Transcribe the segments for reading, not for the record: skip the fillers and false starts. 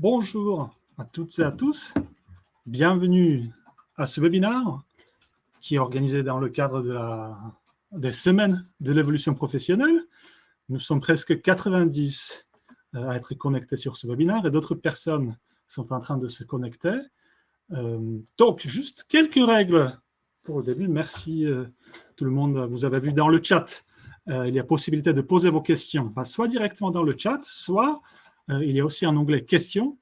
Bonjour à toutes et à tous. Bienvenue à ce webinaire qui est organisé dans le cadre des semaines de l'évolution professionnelle. Nous sommes presque 90 à être connectés sur ce webinaire et d'autres personnes sont en train de se connecter. Donc, juste quelques règles pour le début. Merci tout le monde. Vous avez vu dans le chat, il y a possibilité de poser vos questions, soit directement dans le chat, soit il y a aussi un onglet questions.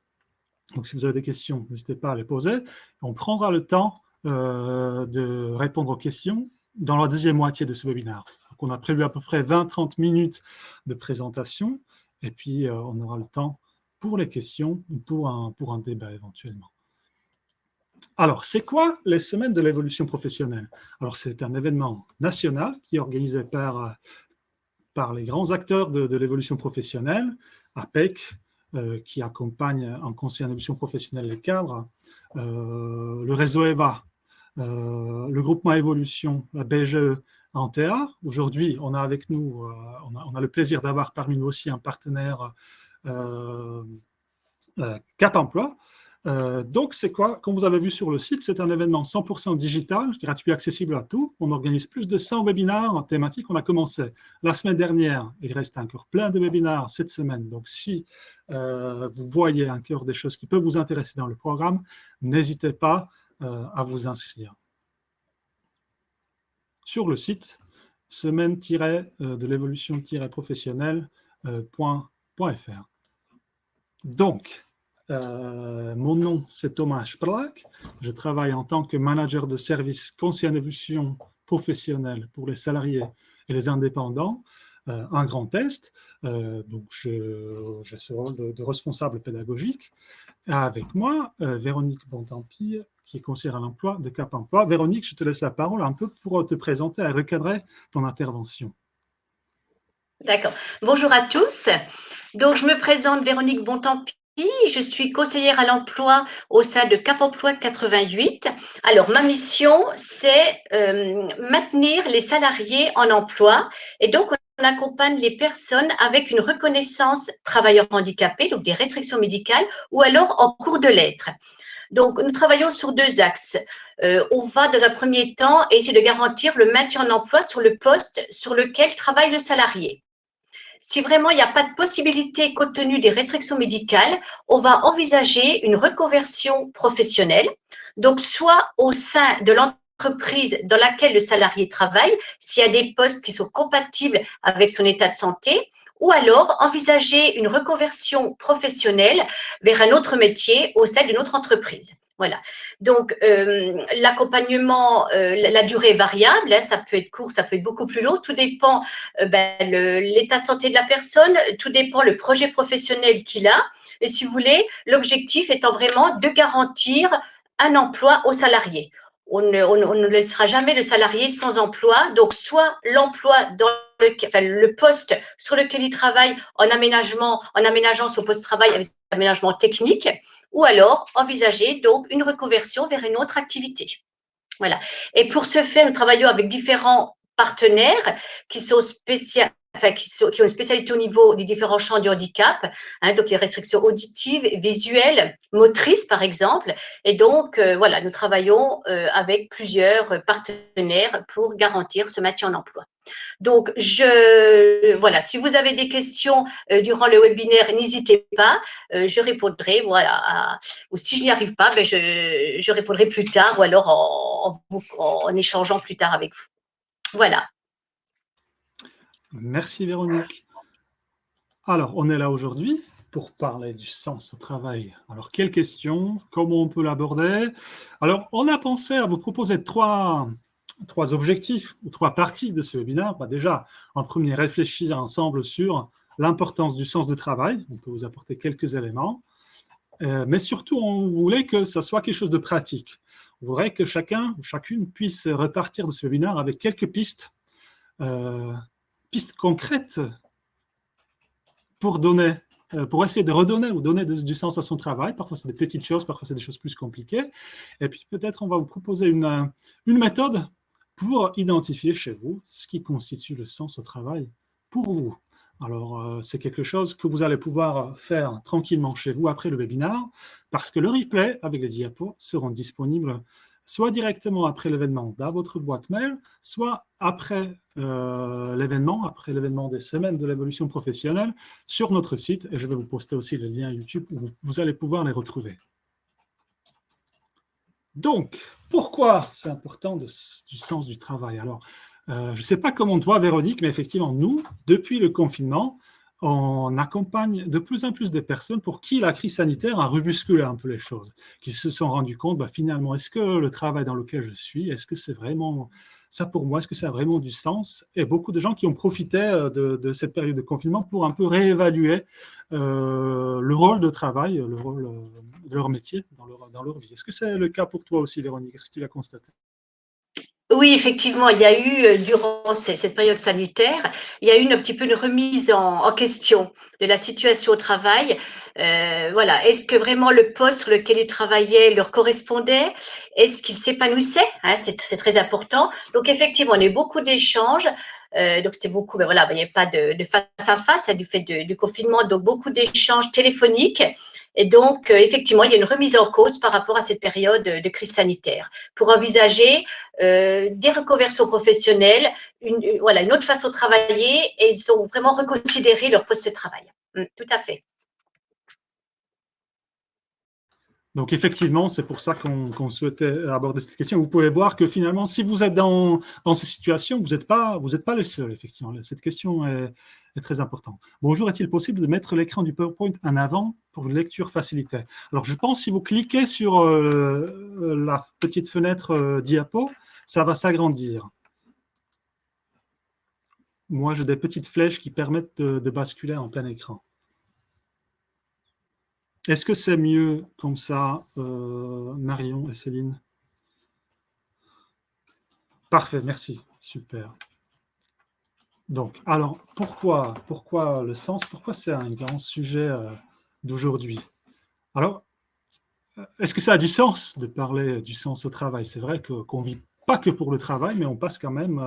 Donc, si vous avez des questions, n'hésitez pas à les poser. On prendra le temps de répondre aux questions dans la deuxième moitié de ce webinaire. Donc, on a prévu à peu près 20-30 minutes de présentation et puis on aura le temps pour les questions ou pour un débat éventuellement. Alors, c'est quoi les semaines de l'évolution professionnelle? Alors, c'est un événement national qui est organisé par les grands acteurs de l'évolution professionnelle, APEC, qui accompagne en conseil en évolution professionnelle les cadres, le réseau EVA, le groupement Évolution, la BGE Antea. Aujourd'hui, on a avec nous, on a le plaisir d'avoir parmi nous aussi un partenaire Cap Emploi. Donc, c'est quoi? Comme vous avez vu sur le site, c'est un événement 100% digital, gratuit, accessible à tout. On organise plus de 100 webinaires en thématique. On a commencé la semaine dernière. Il reste encore plein de webinaires cette semaine. Donc, si vous voyez encore des choses qui peuvent vous intéresser dans le programme, n'hésitez pas à vous inscrire. Sur le site, semaine-de l'évolution-professionnelle.fr. Donc, mon nom, c'est Thomas Sprlak. Je travaille en tant que manager de service conseil en évolution professionnelle pour les salariés et les indépendants, un grand test. Donc, j'ai ce rôle de responsable pédagogique. Avec moi, Véronique Bontempi, qui est conseillère à l'emploi de Cap Emploi. Véronique, je te laisse la parole un peu pour te présenter et recadrer ton intervention. D'accord. Bonjour à tous. Donc, je me présente Véronique Bontempi. Je suis conseillère à l'emploi au sein de Cap Emploi 88. Alors, ma mission, c'est maintenir les salariés en emploi. Et donc, on accompagne les personnes avec une reconnaissance travailleurs handicapés, donc des restrictions médicales, ou alors en cours de lettres. Donc, nous travaillons sur deux axes. On va, dans un premier temps, essayer de garantir le maintien en emploi sur le poste sur lequel travaille le salarié. Si vraiment il n'y a pas de possibilité compte tenu des restrictions médicales, on va envisager une reconversion professionnelle, donc soit au sein de l'entreprise dans laquelle le salarié travaille, s'il y a des postes qui sont compatibles avec son état de santé, ou alors envisager une reconversion professionnelle vers un autre métier au sein d'une autre entreprise. Voilà. Donc, l'accompagnement, la durée est variable, hein, ça peut être court, ça peut être beaucoup plus long, tout dépend l'état de santé de la personne, tout dépend le projet professionnel qu'il a. Et si vous voulez, l'objectif étant vraiment de garantir un emploi aux salariés. On ne laissera jamais le salarié sans emploi. Donc, soit l'emploi dans le poste sur lequel il travaille en aménageant son poste de travail avec un aménagement technique, ou alors envisager donc une reconversion vers une autre activité. Voilà. Et pour ce faire, nous travaillons avec différents partenaires qui sont qui ont une spécialité au niveau des différents champs du handicap, hein, donc les restrictions auditives, visuelles, motrices par exemple. Et donc, voilà, nous travaillons avec plusieurs partenaires pour garantir ce maintien en emploi. Donc, voilà, si vous avez des questions durant le webinaire, n'hésitez pas, je répondrai, voilà, ou si je n'y arrive pas, je répondrai plus tard ou alors en échangeant plus tard avec vous. Voilà. Merci Véronique. Alors, on est là aujourd'hui pour parler du sens au travail. Alors, quelles questions? Comment on peut l'aborder? Alors, on a pensé à vous proposer trois objectifs ou trois parties de ce webinaire. Déjà, en premier, réfléchir ensemble sur l'importance du sens de travail. On peut vous apporter quelques éléments. Mais surtout, on voulait que ça soit quelque chose de pratique. On voudrait que chacun ou chacune puisse repartir de ce webinaire avec quelques pistes concrètes pour essayer de redonner ou donner du sens à son travail. Parfois, c'est des petites choses, parfois, c'est des choses plus compliquées. Et puis, peut-être, on va vous proposer une méthode pour identifier chez vous ce qui constitue le sens au travail pour vous. Alors, c'est quelque chose que vous allez pouvoir faire tranquillement chez vous après le webinaire, parce que le replay avec les diapos seront disponibles soit directement après l'événement dans votre boîte mail, soit après l'événement des semaines de l'évolution professionnelle sur notre site, et je vais vous poster aussi le lien YouTube où vous allez pouvoir les retrouver. Donc, pourquoi c'est important du sens du travail? Alors, je ne sais pas comment toi, Véronique, mais effectivement, nous, depuis le confinement, on accompagne de plus en plus de personnes pour qui la crise sanitaire a rebusculé un peu les choses, qui se sont rendus compte, finalement, est-ce que le travail dans lequel je suis, est-ce que c'est vraiment ça pour moi, est-ce que ça a vraiment du sens? Et beaucoup de gens qui ont profité de cette période de confinement pour un peu réévaluer le rôle de travail, le rôle de leur métier dans leur vie. Est-ce que c'est le cas pour toi aussi, Véronique? Est-ce que tu l'as constaté? Oui, effectivement, il y a eu, durant cette période sanitaire, il y a eu un petit peu une remise en question de la situation au travail. Voilà, est-ce que vraiment le poste sur lequel ils travaillaient leur correspondait? Est-ce qu'ils s'épanouissaient? Hein, c'est très important. Donc effectivement, on a eu beaucoup d'échanges. Donc c'était beaucoup, voilà, il n'y avait pas de face à face, hein, du fait du confinement, donc beaucoup d'échanges téléphoniques. Et donc, effectivement, il y a une remise en cause par rapport à cette période de crise sanitaire pour envisager des reconversions professionnelles, voilà, une autre façon de travailler, et ils ont vraiment reconsidéré leur poste de travail. Tout à fait. Donc effectivement, c'est pour ça qu'on souhaitait aborder cette question. Vous pouvez voir que finalement, si vous êtes dans ces situations, vous n'êtes pas les seuls, effectivement. Cette question est très importante. Bonjour, est-il possible de mettre l'écran du PowerPoint en avant pour une lecture facilitée? Alors je pense, si vous cliquez sur la petite fenêtre diapo, ça va s'agrandir. Moi, j'ai des petites flèches qui permettent de basculer en plein écran. Est-ce que c'est mieux comme ça, Marion et Céline? Parfait, merci, super. Donc, alors, pourquoi le sens? Pourquoi c'est un grand sujet d'aujourd'hui? Alors, est-ce que ça a du sens de parler du sens au travail? C'est vrai qu'on ne vit pas que pour le travail, mais on passe quand même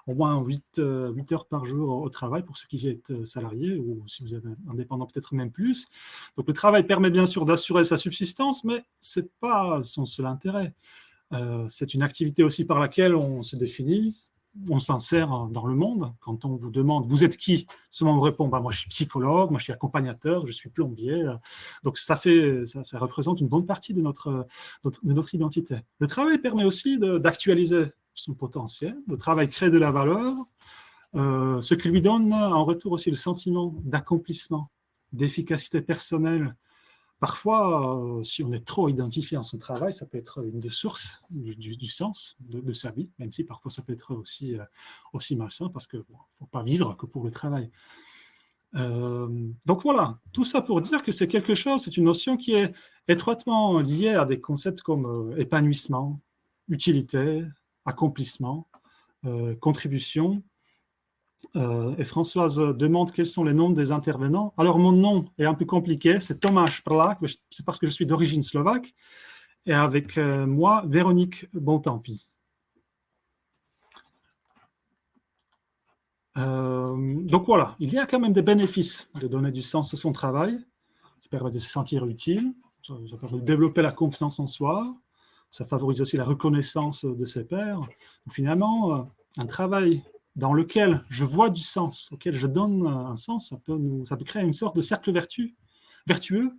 au moins 8 heures par jour au travail pour ceux qui êtes salariés, ou si vous êtes indépendant, peut-être même plus. Donc, le travail permet bien sûr d'assurer sa subsistance, mais ce n'est pas son seul intérêt. C'est une activité aussi par laquelle on se définit, on s'insère dans le monde. Quand on vous demande « vous êtes qui ?», souvent on répond « moi je suis psychologue, moi je suis accompagnateur, je suis plombier ». Donc ça représente une bonne partie de notre identité. Le travail permet aussi d'actualiser son potentiel. Le travail crée de la valeur, ce qui lui donne en retour aussi le sentiment d'accomplissement, d'efficacité personnelle. Parfois, si on est trop identifié à son travail, ça peut être une des sources du sens de sa vie, même si parfois ça peut être aussi malsain, parce qu'il ne faut pas vivre que pour le travail. Donc voilà, tout ça pour dire que c'est quelque chose, c'est une notion qui est étroitement liée à des concepts comme épanouissement, utilité, accomplissement, contribution. Et Françoise demande quels sont les noms des intervenants. Alors, mon nom est un peu compliqué, c'est Tomáš Prlák, c'est parce que je suis d'origine slovaque, et avec moi, Véronique Bontempi. Donc voilà, il y a quand même des bénéfices de donner du sens à son travail. Ça permet de se sentir utile, ça permet de développer la confiance en soi, ça favorise aussi la reconnaissance de ses pairs. Donc, finalement, un travail dans lequel je vois du sens, auquel je donne un sens, ça peut créer une sorte de cercle vertueux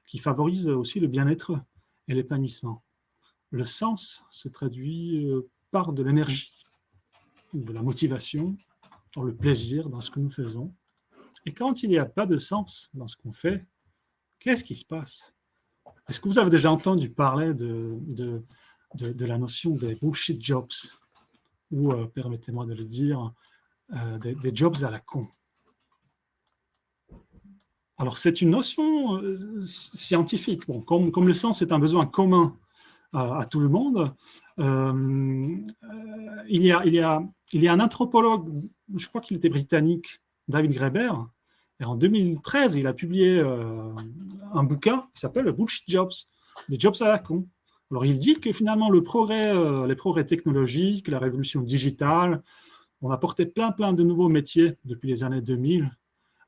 qui favorise aussi le bien-être et l'épanouissement. Le sens se traduit par de l'énergie, de la motivation, dans le plaisir dans ce que nous faisons. Et quand il n'y a pas de sens dans ce qu'on fait, qu'est-ce qui se passe? Est-ce que vous avez déjà entendu parler de la notion des bullshit jobs, ou, permettez-moi de le dire, des jobs à la con? Alors, c'est une notion scientifique. Bon, comme le sens est un besoin commun à tout le monde, il y a un anthropologue, je crois qu'il était britannique, David Graeber, et en 2013, il a publié un bouquin qui s'appelle « Bullshit Jobs », des jobs à la con. Alors, il dit que finalement, les progrès technologiques, la révolution digitale, on a apporté plein de nouveaux métiers depuis les années 2000,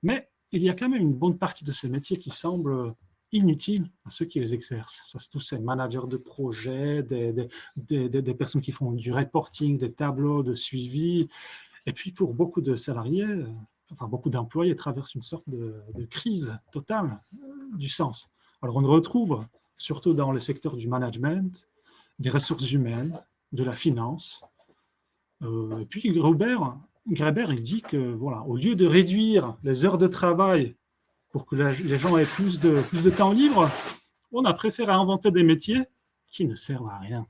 Mais il y a quand même une bonne partie de ces métiers qui semblent inutiles à ceux qui les exercent. Ça, c'est tous ces managers de projets, des personnes qui font du reporting, des tableaux de suivi. Et puis pour beaucoup de salariés, enfin beaucoup d'employés traversent une sorte de crise totale du sens. Alors on le retrouve surtout dans le secteur du management, des ressources humaines, de la finance. Et puis Graeber, il dit que voilà, au lieu de réduire les heures de travail pour que les gens aient plus de temps libre, on a préféré inventer des métiers qui ne servent à rien.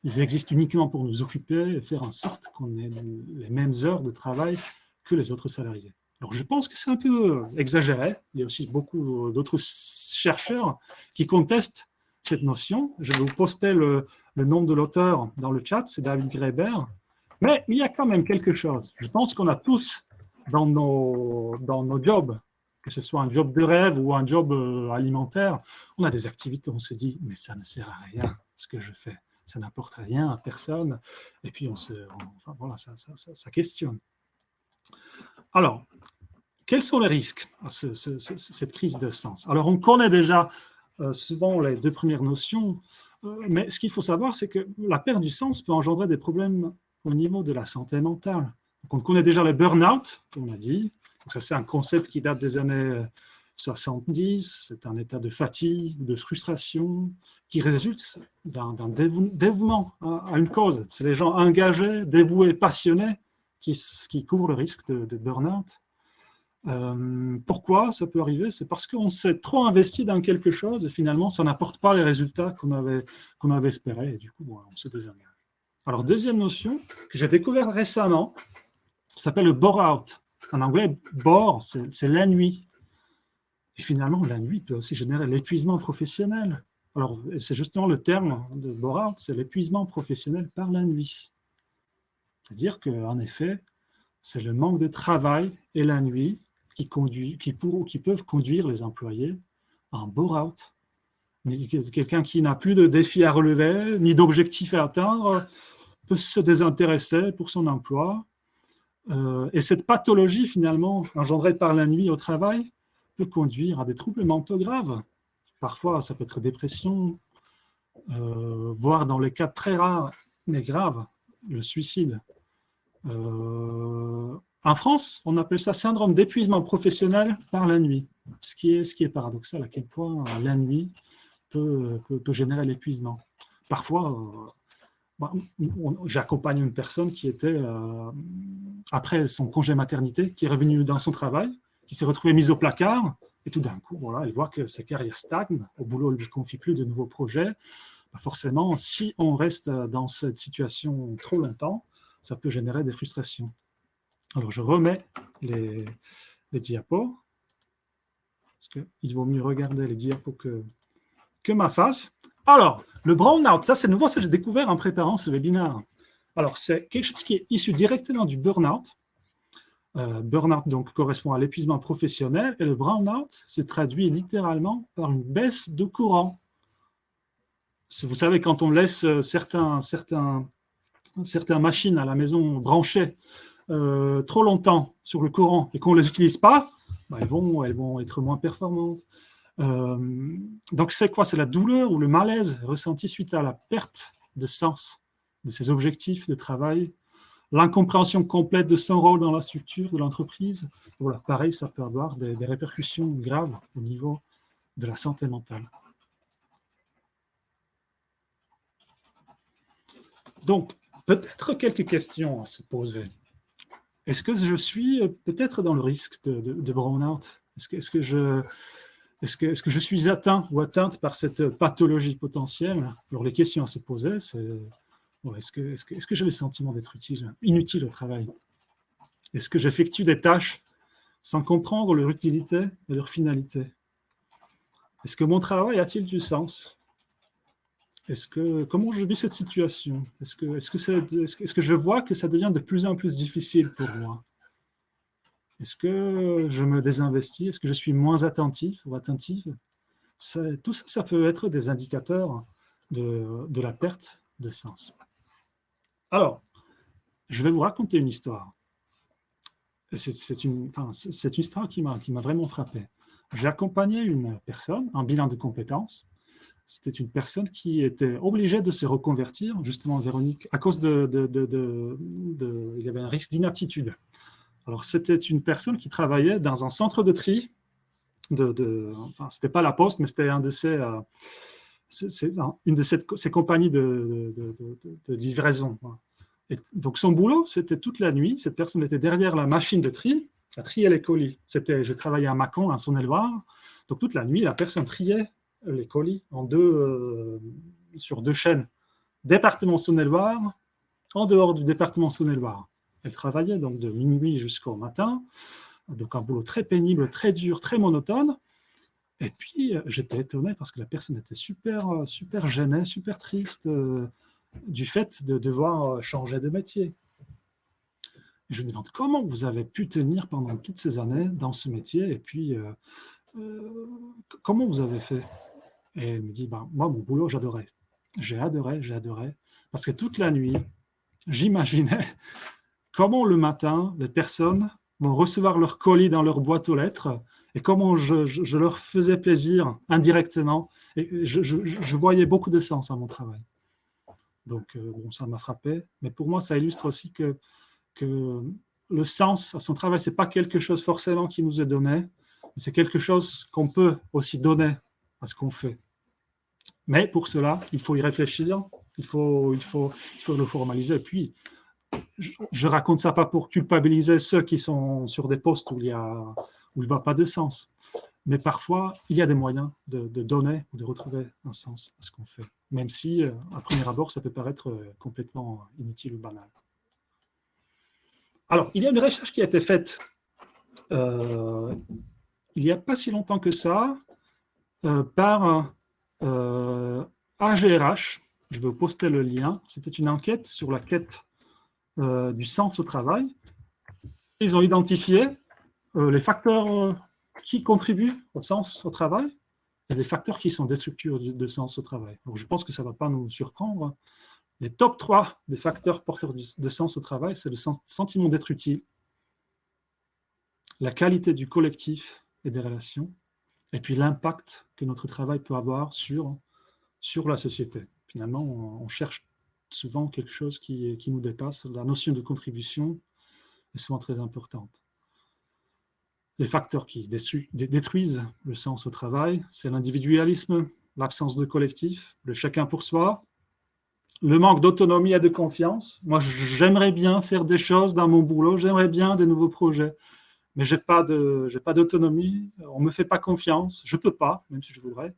Ils existent uniquement pour nous occuper et faire en sorte qu'on ait les mêmes heures de travail que les autres salariés. Alors je pense que c'est un peu exagéré. Il y a aussi beaucoup d'autres chercheurs qui contestent cette notion. Je vais vous poster le nom de l'auteur dans le chat, c'est David Graeber. Mais il y a quand même quelque chose. Je pense qu'on a tous dans nos jobs, que ce soit un job de rêve ou un job alimentaire, on a des activités où on se dit « mais ça ne sert à rien ce que je fais, ça n'apporte rien à personne ». Et puis voilà, ça questionne. Alors, quels sont les risques à cette crise de sens? Alors, on connaît déjà souvent les deux premières notions, mais ce qu'il faut savoir, c'est que la perte du sens peut engendrer des problèmes au niveau de la santé mentale. Donc, on connaît déjà le burn-out, comme on a dit. Donc, ça, c'est un concept qui date des années 70. C'est un état de fatigue, de frustration, qui résulte d'un dévouement à une cause. C'est les gens engagés, dévoués, passionnés qui courent le risque de burn-out. Pourquoi ça peut arriver? C'est parce qu'on s'est trop investi dans quelque chose et finalement, ça n'apporte pas les résultats qu'on avait espérés et du coup, voilà, on se désengage. Alors, deuxième notion que j'ai découvert récemment, s'appelle le bore-out. En anglais, bore, c'est l'ennui. Et finalement, l'ennui peut aussi générer l'épuisement professionnel. Alors, c'est justement le terme de bore-out, c'est l'épuisement professionnel par l'ennui. C'est-à-dire qu'en effet, c'est le manque de travail et l'ennui qui peuvent conduire les employés à un bore-out. Quelqu'un qui n'a plus de défis à relever, ni d'objectifs à atteindre, peut se désintéresser pour son emploi. Et cette pathologie, finalement, engendrée par l'ennui au travail, peut conduire à des troubles mentaux graves. Parfois, ça peut être dépression, voire dans les cas très rares, mais graves, le suicide. En France, on appelle ça syndrome d'épuisement professionnel par la nuit, ce qui est paradoxal, à quel point la nuit peut générer l'épuisement. Parfois, j'accompagne une personne qui était, après son congé maternité, qui est revenue dans son travail, qui s'est retrouvée mise au placard, et tout d'un coup, voilà, elle voit que sa carrière stagne, au boulot, on ne lui confie plus de nouveaux projets. Forcément, si on reste dans cette situation trop longtemps, ça peut générer des frustrations. Alors, je remets les diapos, parce qu'il vaut mieux regarder les diapos que ma face. Alors, le burn-out, ça c'est nouveau, ça j'ai découvert en préparant ce webinaire. Alors, c'est quelque chose qui est issu directement du burn-out. Burn-out donc correspond à l'épuisement professionnel, et le burn-out se traduit littéralement par une baisse de courant. Vous savez, quand on laisse certaines machines à la maison branchées trop longtemps sur le courant et qu'on ne les utilise pas, elles vont être moins performantes. Donc c'est quoi? C'est la douleur ou le malaise ressenti suite à la perte de sens de ses objectifs de travail, l'incompréhension complète de son rôle dans la structure de l'entreprise. Voilà, pareil, ça peut avoir des répercussions graves au niveau de la santé mentale. Donc, peut-être quelques questions à se poser. Est-ce que je suis peut-être dans le risque de burn-out? Est-ce que je suis atteint ou atteinte par cette pathologie potentielle? Alors, les questions à se poser, c'est est-ce que j'ai le sentiment d'être inutile au travail? Est-ce que j'effectue des tâches sans comprendre leur utilité et leur finalité? Est-ce que mon travail a-t-il du sens? Comment je vis cette situation? Est-ce que je vois que ça devient de plus en plus difficile pour moi? Est-ce que je me désinvestis? Est-ce que je suis moins attentif ou attentive? Tout ça, ça peut être des indicateurs de la perte de sens. Alors, je vais vous raconter une histoire. c'est une histoire qui m'a vraiment frappé. J'ai accompagné une personne en bilan de compétences. C'était une personne qui était obligée de se reconvertir, justement, Véronique, à cause il y avait un risque d'inaptitude. Alors, c'était une personne qui travaillait dans un centre de tri, enfin, c'était pas la Poste, mais c'était une de ces compagnies de livraison. Et donc, son boulot, c'était toute la nuit. Cette personne était derrière la machine de tri, à trier les colis. J'ai travaillé à Mâcon, en Saône-et-Loire. Donc, toute la nuit, la personne triait les colis sur 2 chaînes. Département Saône-et-Loire, en dehors du département Saône-et-Loire. Elle travaillait donc de minuit jusqu'au matin. Donc, un boulot très pénible, très dur, très monotone. Et puis, j'étais étonné parce que la personne était super gênée, super triste du fait de devoir changer de métier. Je me demande comment vous avez pu tenir pendant toutes ces années dans ce métier et puis comment vous avez fait? Et elle me dit, moi, mon boulot, j'adorais. J'ai adoré, parce que toute la nuit, j'imaginais comment le matin, les personnes vont recevoir leur colis dans leur boîte aux lettres et comment je leur faisais plaisir indirectement. Et je voyais beaucoup de sens à mon travail. Donc, ça m'a frappé. Mais pour moi, ça illustre aussi que le sens à son travail, ce n'est pas quelque chose forcément qui nous est donné, c'est quelque chose qu'on peut aussi donner à ce qu'on fait. Mais pour cela, il faut y réfléchir, il faut le formaliser. Et puis, je raconte ça pas pour culpabiliser ceux qui sont sur des postes où il ne va pas de sens. Mais parfois, il y a des moyens de donner ou de retrouver un sens à ce qu'on fait. Même si, à premier abord, ça peut paraître complètement inutile ou banal. Alors, il y a une recherche qui a été faite il n'y a pas si longtemps que ça par AGRH. Je vais vous poster le lien. C'était une enquête sur la quête du sens au travail. Ils ont identifié les facteurs qui contribuent au sens au travail et les facteurs qui sont destructeurs de sens au travail. Donc, je pense que ça ne va pas nous surprendre. Les top 3 des facteurs porteurs de sens au travail, c'est le sentiment d'être utile, la qualité du collectif et des relations, et puis l'impact que notre travail peut avoir sur la société. Finalement, on cherche souvent quelque chose qui nous dépasse. La notion de contribution est souvent très importante. Les facteurs qui détruisent le sens au travail, c'est l'individualisme, l'absence de collectif, le chacun pour soi, le manque d'autonomie et de confiance. Moi, j'aimerais bien faire des choses dans mon boulot, j'aimerais bien des nouveaux projets, mais je n'ai pas d'autonomie, on ne me fait pas confiance, je ne peux pas, même si je voudrais.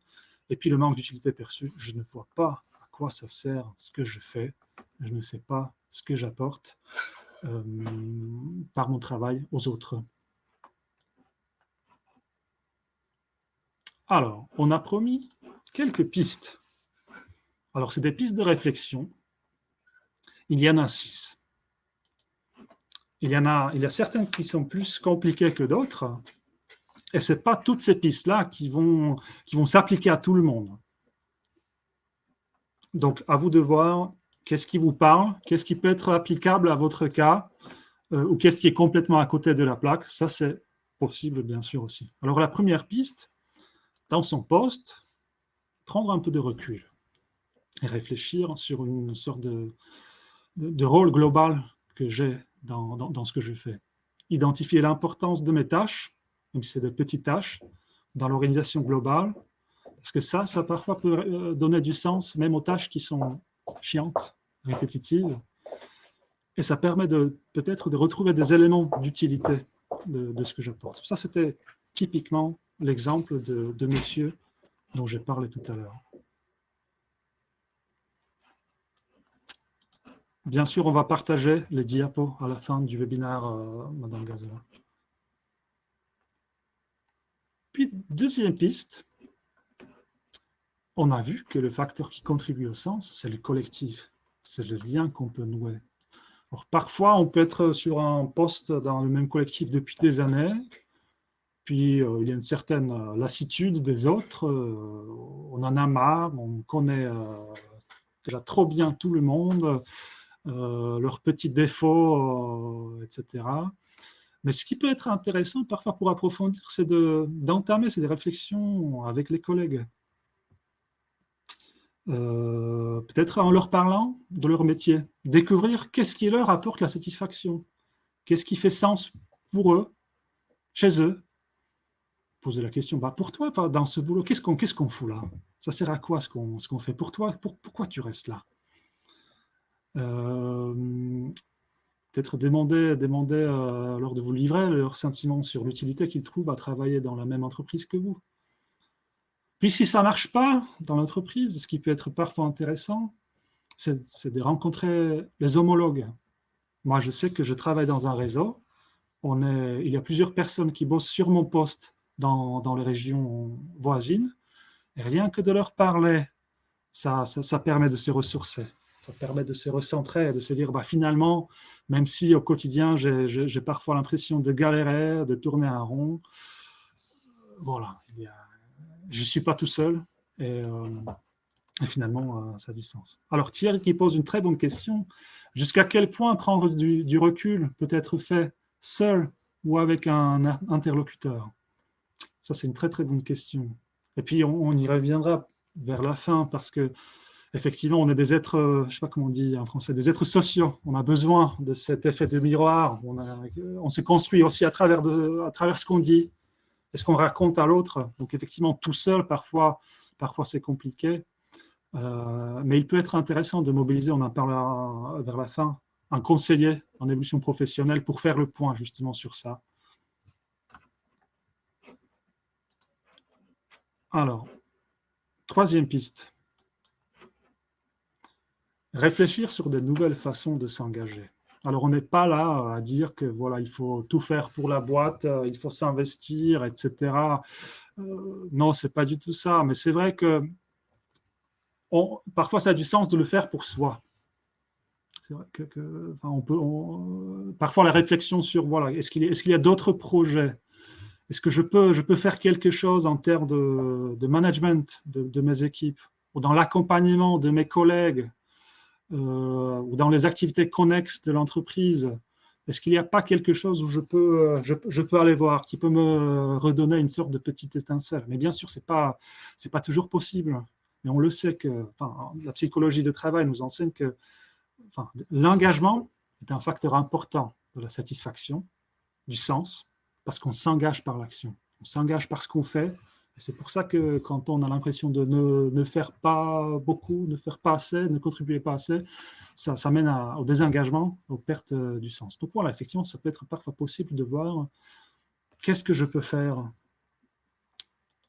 Et puis le manque d'utilité perçue, je ne vois pas à quoi ça sert ce que je fais, je ne sais pas ce que j'apporte par mon travail aux autres. Alors, on a promis quelques pistes. Alors, c'est des pistes de réflexion. Il y en a 6. Il y a certaines qui sont plus compliquées que d'autres. Et ce n'est pas toutes ces pistes-là qui vont s'appliquer à tout le monde. Donc, à vous de voir qu'est-ce qui vous parle, qu'est-ce qui peut être applicable à votre cas, ou qu'est-ce qui est complètement à côté de la plaque. Ça, c'est possible, bien sûr, aussi. Alors, la première piste, dans son poste, prendre un peu de recul et réfléchir sur une sorte de rôle global que j'ai dans ce que je fais. Identifier l'importance de mes tâches, même si c'est des petites tâches, dans l'organisation globale, parce que ça parfois peut donner du sens, même aux tâches qui sont chiantes, répétitives, et ça permet peut-être de retrouver des éléments d'utilité de ce que j'apporte. Ça, c'était typiquement l'exemple de monsieur dont j'ai parlé tout à l'heure. Bien sûr, on va partager les diapos à la fin du webinaire, Madame Gazela. Puis, deuxième piste, on a vu que le facteur qui contribue au sens, c'est le collectif, c'est le lien qu'on peut nouer. Alors, parfois, on peut être sur un poste dans le même collectif depuis des années, puis il y a une certaine lassitude des autres, on en a marre, on connaît déjà trop bien tout le monde, leurs petits défauts, etc. Mais ce qui peut être intéressant parfois pour approfondir, c'est d'entamer ces réflexions avec les collègues. Peut-être en leur parlant de leur métier, découvrir qu'est-ce qui leur apporte la satisfaction, qu'est-ce qui fait sens pour eux, chez eux. Poser la question, pour toi, dans ce boulot, qu'est-ce qu'on fout là? Ça sert à quoi ce qu'on fait pour toi? Pourquoi tu restes là? Peut-être demander lors de vous livrer leurs sentiments sur l'utilité qu'ils trouvent à travailler dans la même entreprise que vous. Puis si ça ne marche pas dans l'entreprise, ce qui peut être parfois intéressant, c'est de rencontrer les homologues. Moi, je sais que je travaille dans un réseau. Il y a plusieurs personnes qui bossent sur mon poste dans les régions voisines. Et rien que de leur parler, ça permet de se ressourcer. Ça permet de se recentrer et de se dire, finalement, même si au quotidien, j'ai parfois l'impression de galérer, de tourner en rond, voilà, je ne suis pas tout seul et finalement, ça a du sens. Alors Thierry qui pose une très bonne question. Jusqu'à quel point prendre du recul peut être fait seul ou avec un interlocuteur? Ça, c'est une très très bonne question. Et puis on y reviendra vers la fin parce que effectivement, on est des êtres, je ne sais pas comment on dit en français, des êtres sociaux. On a besoin de cet effet de miroir. On se construit aussi à travers ce qu'on dit et ce qu'on raconte à l'autre. Donc effectivement, tout seul, parfois c'est compliqué. Mais il peut être intéressant de mobiliser, on en parlera vers la fin, un conseiller en évolution professionnelle pour faire le point justement sur ça. Alors, troisième piste. Réfléchir sur de nouvelles façons de s'engager. Alors, on n'est pas là à dire que voilà, il faut tout faire pour la boîte, il faut s'investir, etc. Non, c'est pas du tout ça. Mais c'est vrai que parfois, ça a du sens de le faire pour soi. C'est vrai parfois, la réflexion sur voilà, est-ce qu'il y a d'autres projets? Est-ce que je peux faire quelque chose en termes de management de mes équipes ou dans l'accompagnement de mes collègues ou dans les activités connexes de l'entreprise? Est-ce qu'il n'y a pas quelque chose où je peux aller voir, qui peut me redonner une sorte de petite étincelle? Mais bien sûr, c'est pas toujours possible. Mais on le sait que la psychologie de travail nous enseigne que l'engagement est un facteur important de la satisfaction, du sens, parce qu'on s'engage par l'action. On s'engage par ce qu'on fait. Et c'est pour ça que quand on a l'impression de ne faire pas beaucoup, ne faire pas assez, ne contribuer pas assez, ça mène au désengagement, aux pertes du sens. Donc voilà, effectivement, ça peut être parfois possible de voir qu'est-ce que je peux faire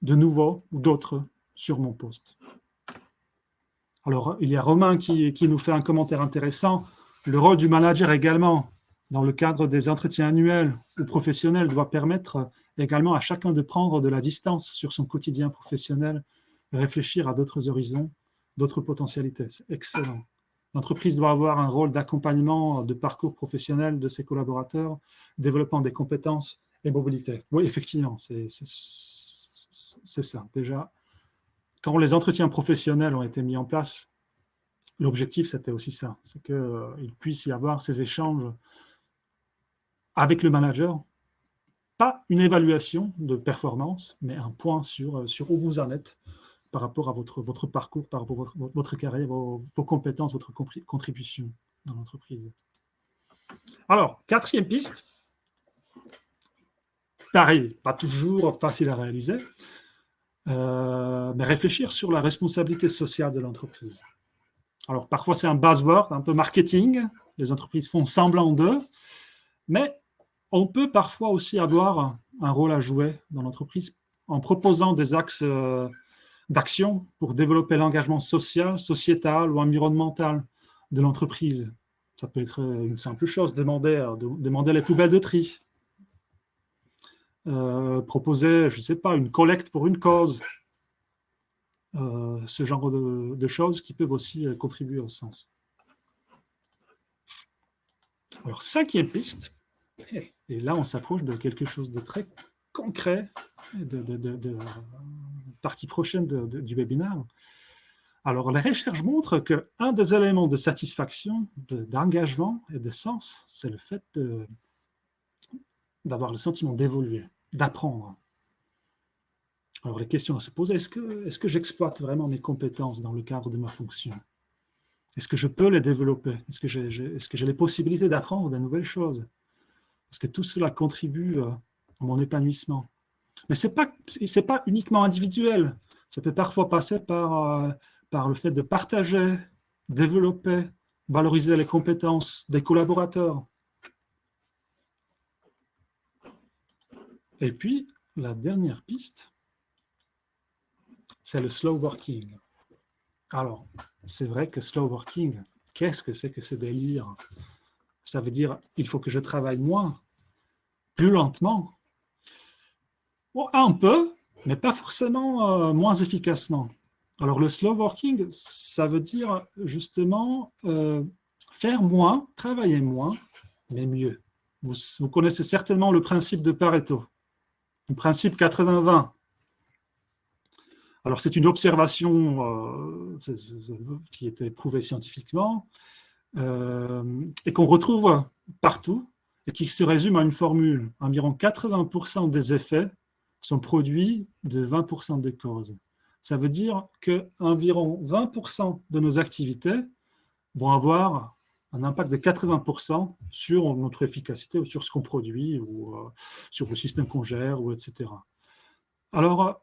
de nouveau ou d'autre sur mon poste. Alors, il y a Romain qui nous fait un commentaire intéressant. Le rôle du manager également, dans le cadre des entretiens annuels ou professionnels, doit permettre également à chacun de prendre de la distance sur son quotidien professionnel, réfléchir à d'autres horizons, d'autres potentialités. C'est excellent. L'entreprise doit avoir un rôle d'accompagnement de parcours professionnel de ses collaborateurs, développant des compétences et mobilité. Oui, effectivement, c'est ça. Déjà, quand les entretiens professionnels ont été mis en place, l'objectif, c'était aussi ça. C'est qu'il puisse y avoir ces échanges avec le manager, pas une évaluation de performance, mais un point sur où vous en êtes par rapport à votre parcours, par rapport à votre carrière, vos compétences, votre contribution dans l'entreprise. Alors, quatrième piste. Pareil, pas toujours facile à réaliser, mais réfléchir sur la responsabilité sociale de l'entreprise. Alors, parfois, c'est un buzzword, un peu marketing. Les entreprises font semblant d'eux, mais on peut parfois aussi avoir un rôle à jouer dans l'entreprise en proposant des axes d'action pour développer l'engagement social, sociétal ou environnemental de l'entreprise. Ça peut être une simple chose, demander les poubelles de tri, proposer, je ne sais pas, une collecte pour une cause, ce genre de choses qui peuvent aussi contribuer au sens. Alors, cinquième piste, et là on s'approche de quelque chose de très concret, de partie prochaine du webinaire. Alors, les recherches montrent qu'un des éléments de satisfaction, d'engagement et de sens, c'est le fait d'avoir le sentiment d'évoluer, d'apprendre. Alors, les questions à se poser, est-ce que j'exploite vraiment mes compétences dans le cadre de ma fonction? Est-ce que je peux les développer? Est-ce que j'ai les possibilités d'apprendre de nouvelles choses? Parce que tout cela contribue à mon épanouissement. Mais ce n'est pas uniquement individuel. Ça peut parfois passer par le fait de partager, développer, valoriser les compétences des collaborateurs. Et puis, la dernière piste, c'est le slow working. Alors, c'est vrai que slow working, qu'est-ce que c'est que ce délire? Ça veut dire il faut que je travaille moins, plus lentement. Bon, un peu, mais pas forcément moins efficacement. Alors, le slow working, ça veut dire justement faire moins, travailler moins, mais mieux. Vous connaissez certainement le principe de Pareto, le principe 80-20. Alors, c'est une observation qui était prouvée scientifiquement et qu'on retrouve partout et qui se résume à une formule. Environ 80% des effets sont produits de 20% des causes. Ça veut dire qu'environ 20% de nos activités vont avoir un impact de 80% sur notre efficacité ou sur ce qu'on produit ou sur le système qu'on gère, ou etc. Alors,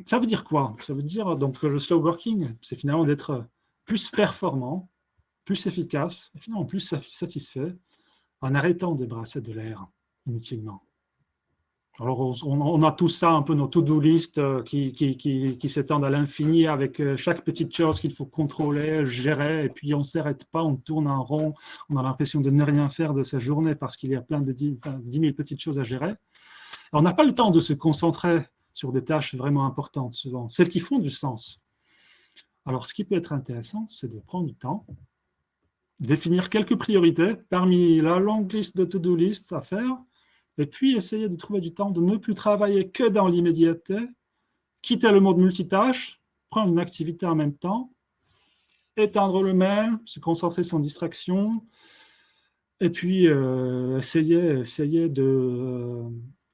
ça veut dire quoi? Ça veut dire donc le slow working, c'est finalement d'être plus performant, plus efficace, et finalement plus satisfait, en arrêtant de brasser de l'air inutilement. Alors on a tout ça, un peu nos to-do list qui s'étendent à l'infini avec chaque petite chose qu'il faut contrôler, gérer, et puis on ne s'arrête pas, on tourne en rond, on a l'impression de ne rien faire de sa journée parce qu'il y a plein de 10 000 petites choses à gérer. On n'a pas le temps de se concentrer sur des tâches vraiment importantes, souvent, celles qui font du sens. Alors, ce qui peut être intéressant, c'est de prendre du temps, définir quelques priorités parmi la longue liste de to-do list à faire, et puis essayer de trouver du temps de ne plus travailler que dans l'immédiateté, quitter le mode multitâche, prendre une activité en même temps, éteindre le mail, se concentrer sans distraction, et puis essayer de